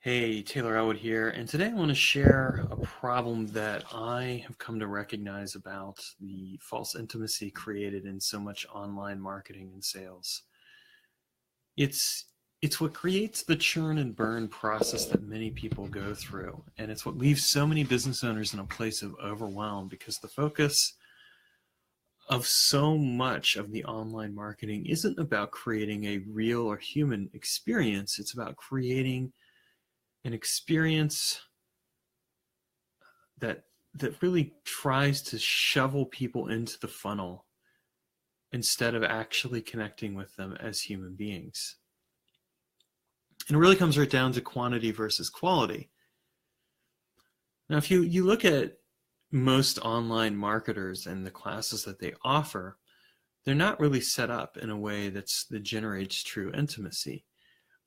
Hey, Taylor Elwood here, and today I want to share a problem that I have come to recognize about the false intimacy created in so much online marketing and sales. It's it's what creates the churn and burn process that many people go through, and it's what leaves so many business owners in a place of overwhelm because the focus of so much of the online marketing isn't about creating a real or human experience. It's about creating an experience that that really tries to shovel people into the funnel instead of actually connecting with them as human beings. And it really comes right down to quantity versus quality. Now, if you look at most online marketers and the classes that they offer, they're not really set up in a way that generates true intimacy.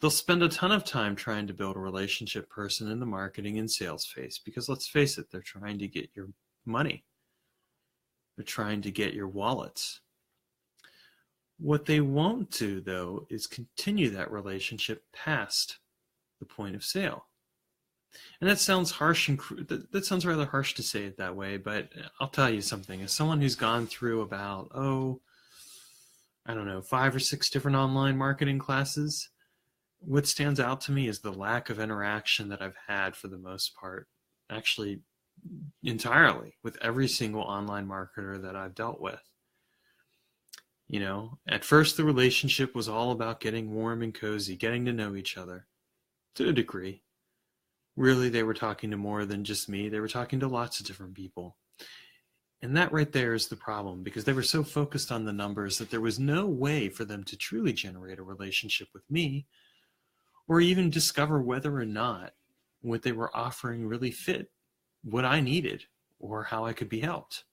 They'll spend a ton of time trying to build a relationship person in the marketing and sales phase because let's face it, they're trying to get your money. They're trying to get your wallets. What they won't do, though, is continue that relationship past the point of sale. And that sounds harsh and that sounds rather harsh to say it that way, but I'll tell you something. As someone who's gone through about, I don't know, 5 or 6 different online marketing classes, what stands out to me is the lack of interaction that I've had for the most part, actually entirely, with every single online marketer that I've dealt with. You know, at first the relationship was all about getting warm and cozy, getting to know each other to a degree. Really, they were talking to more than just me. They were talking to lots of different people. And that right there is the problem, because they were so focused on the numbers that there was no way for them to truly generate a relationship with me, or even discover whether or not what they were offering really fit what I needed or how I could be helped.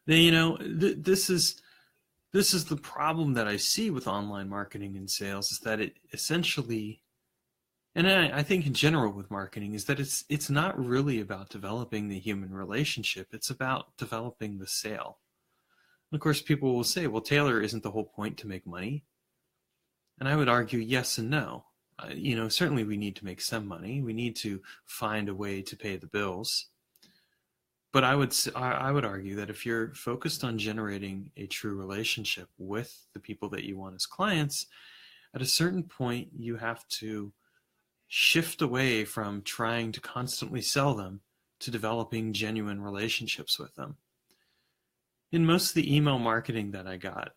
This is the problem that I see with online marketing and sales, is that it essentially, and I think in general with marketing, is that it's not really about developing the human relationship. It's about developing the sale. And of course, people will say, well, Taylor, isn't the whole point to make money? And I would argue yes and no. Certainly we need to make some money. We need to find a way to pay the bills. But I would argue that if you're focused on generating a true relationship with the people that you want as clients, at a certain point you have to shift away from trying to constantly sell them to developing genuine relationships with them. In most of the email marketing that I got,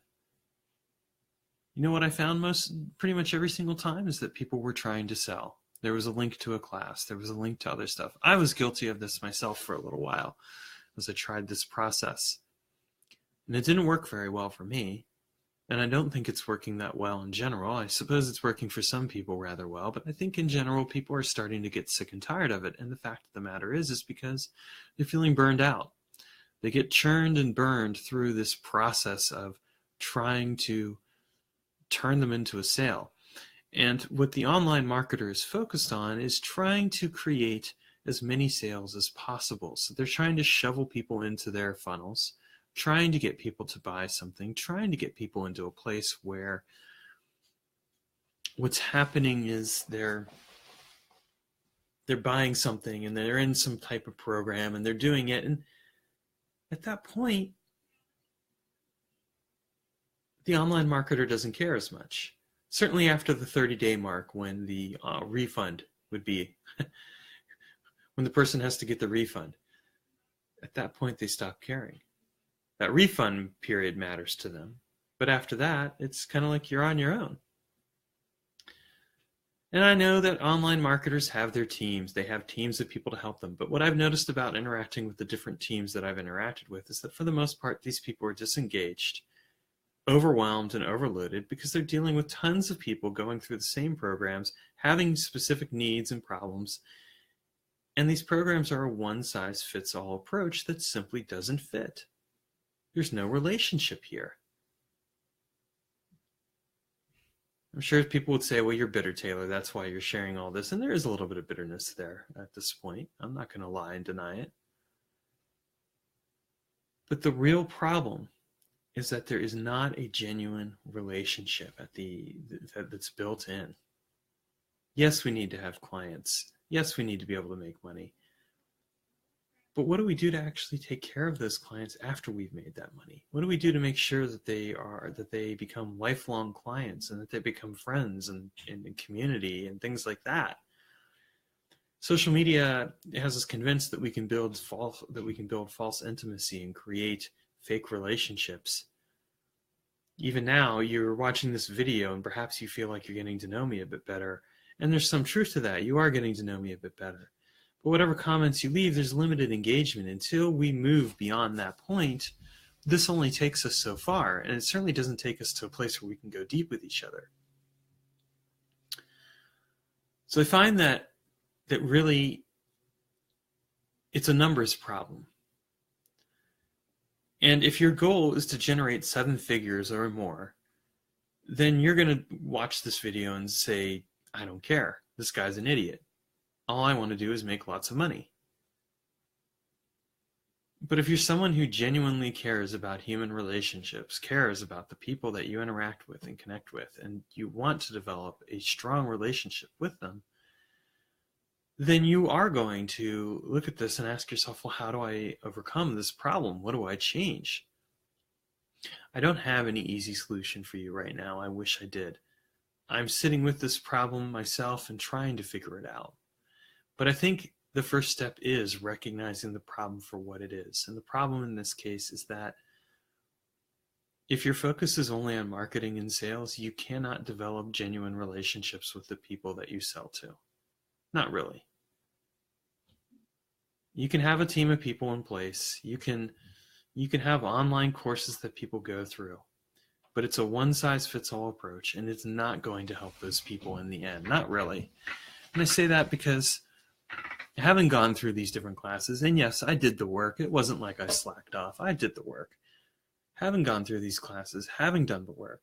you know what I found pretty much every single time is that people were trying to sell. There was a link to a class. There was a link to other stuff. I was guilty of this myself for a little while as I tried this process. And it didn't work very well for me. And I don't think it's working that well in general. I suppose it's working for some people rather well, but I think in general people are starting to get sick and tired of it. And the fact of the matter is because they're feeling burned out. They get churned and burned through this process of trying to turn them into a sale. And what the online marketer is focused on is trying to create as many sales as possible. So they're trying to shovel people into their funnels, trying to get people to buy something, trying to get people into a place where what's happening is they're buying something and they're in some type of program and they're doing it. And at that point, the online marketer doesn't care as much. Certainly after the 30-day mark, when the refund would be, when the person has to get the refund, at that point they stop caring. That refund period matters to them. But after that, it's kind of like you're on your own. And I know that online marketers have their teams. They have teams of people to help them. But what I've noticed about interacting with the different teams that I've interacted with is that for the most part, these people are disengaged, overwhelmed, and overloaded because they're dealing with tons of people going through the same programs, having specific needs and problems. And these programs are a one-size-fits-all approach that simply doesn't fit. There's no relationship here. I'm sure people would say, well, you're bitter, Taylor. That's why you're sharing all this. And there is a little bit of bitterness there at this point. I'm not going to lie and deny it. But the real problem is that there is not a genuine relationship that's built in. Yes, we need to have clients. Yes, we need to be able to make money. But what do we do to actually take care of those clients after we've made that money? What do we do to make sure that they become lifelong clients and that they become friends and community and things like that? Social media has us convinced that we can build false intimacy and create fake relationships. Even now, you're watching this video and perhaps you feel like you're getting to know me a bit better. And there's some truth to that. You are getting to know me a bit better. But whatever comments you leave, there's limited engagement. Until we move beyond that point, this only takes us so far. And it certainly doesn't take us to a place where we can go deep with each other. So I find that really it's a numbers problem. And if your goal is to generate 7 figures or more, then you're going to watch this video and say, I don't care. This guy's an idiot. All I want to do is make lots of money. But if you're someone who genuinely cares about human relationships, cares about the people that you interact with and connect with, and you want to develop a strong relationship with them, then you are going to look at this and ask yourself, well, how do I overcome this problem? What do I change? I don't have any easy solution for you right now. I wish I did. I'm sitting with this problem myself and trying to figure it out. But I think the first step is recognizing the problem for what it is. And the problem in this case is that if your focus is only on marketing and sales, you cannot develop genuine relationships with the people that you sell to. Not really. You can have a team of people in place. You can have online courses that people go through, but it's a one-size-fits-all approach, and it's not going to help those people in the end. Not really. And I say that because having gone through these different classes, and yes, I did the work. It wasn't like I slacked off. I did the work. Having gone through these classes, having done the work,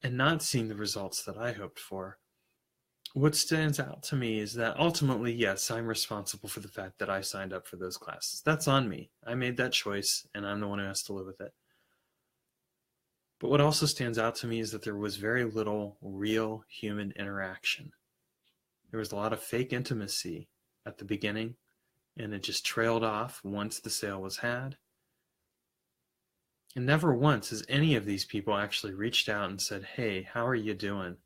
and not seeing the results that I hoped for, what stands out to me is that ultimately, yes, I'm responsible for the fact that I signed up for those classes. That's on me. I made that choice, and I'm the one who has to live with it. But what also stands out to me is that there was very little real human interaction. There was a lot of fake intimacy at the beginning, and it just trailed off once the sale was had. And never once has any of these people actually reached out and said, hey, how are you doing?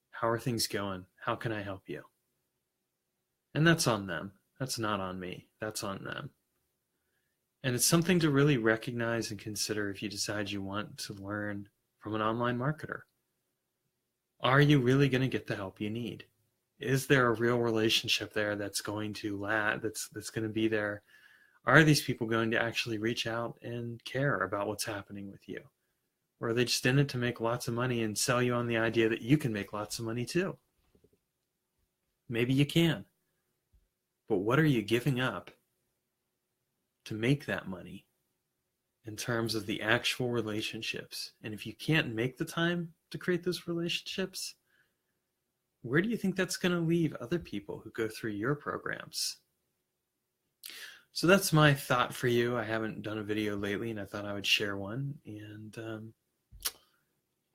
How are things going? How can I help you? And that's on them. That's not on me. That's on them. And it's something to really recognize and consider if you decide you want to learn from an online marketer. Are you really going to get the help you need? Is there a real relationship there that's going to that's going to be there? Are these people going to actually reach out and care about what's happening with you? Or are they just in it to make lots of money and sell you on the idea that you can make lots of money too? Maybe you can. But what are you giving up to make that money in terms of the actual relationships? And if you can't make the time to create those relationships, where do you think that's going to leave other people who go through your programs? So that's my thought for you. I haven't done a video lately, and I thought I would share one. And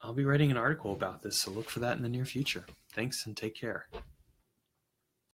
I'll be writing an article about this, so look for that in the near future. Thanks, and take care.